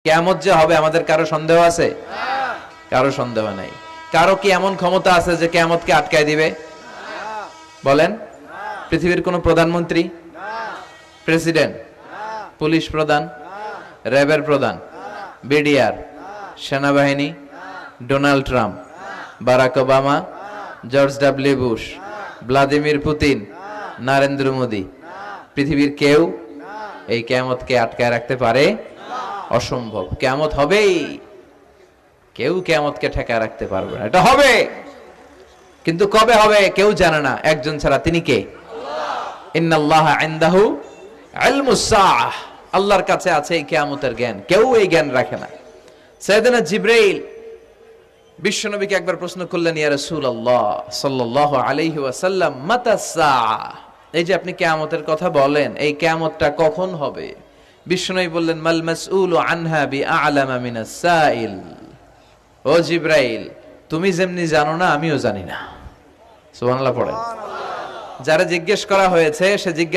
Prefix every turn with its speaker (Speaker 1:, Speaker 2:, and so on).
Speaker 1: কিয়ামত যে হবে আমাদের কারো সন্দেহ আছে? কারো সন্দেহ নাই। কারো কি এমন ক্ষমতা আছে যে কিয়ামতকে আটকায় দিবে? বলেন। পৃথিবীর কোন প্রধানমন্ত্রী, প্রেসিডেন্ট, পুলিশ প্রধান, র্যাবের প্রধান, বিডিআর, সেনাবাহিনী, Donald Trump, Barack Obama, George W Bush, Vladimir Putin, Narendra Modi, পৃথিবীর কেউ এই কিয়ামতকে আটকায় রাখতে পারে? অসম্ভব। কিয়ামত হবেই, কেউ কিয়ামতকে ঠেকায় রাখতে পারবে না। এটা হবে, কিন্তু কবে হবে কেউ জানে না, একজন ছাড়া। তিনি কে? ইন্নাল্লাহা ইনদাহু ইলমুস সাআহ, আল্লাহর কাছে আছে এই কিয়ামতের জ্ঞান, কেউ এই জ্ঞান রাখে না। সাইয়েদনা জিবরাইল বিশ্বনবীকে একবার প্রশ্ন করলেন, ইয়া রাসূলুল্লাহ সাল্লাল্লাহু আলাইহি ওয়াসাল্লাম, মাতাস সাআহ, এই যে আপনি কিয়ামতের কথা বলেন, এই কিয়ামতটা কখন হবে? বিশ্বনবী বললেন, মাল মাসউলু আনহা বিআলামা মিনাস সাইল। ও জিবরাইল, তুমি যেমনি জানো না আমিও জানি না। সুবহানাল্লাহ পড়েন। যারা জিজ্ঞেস করা হয়েছে সে জিজ্ঞেস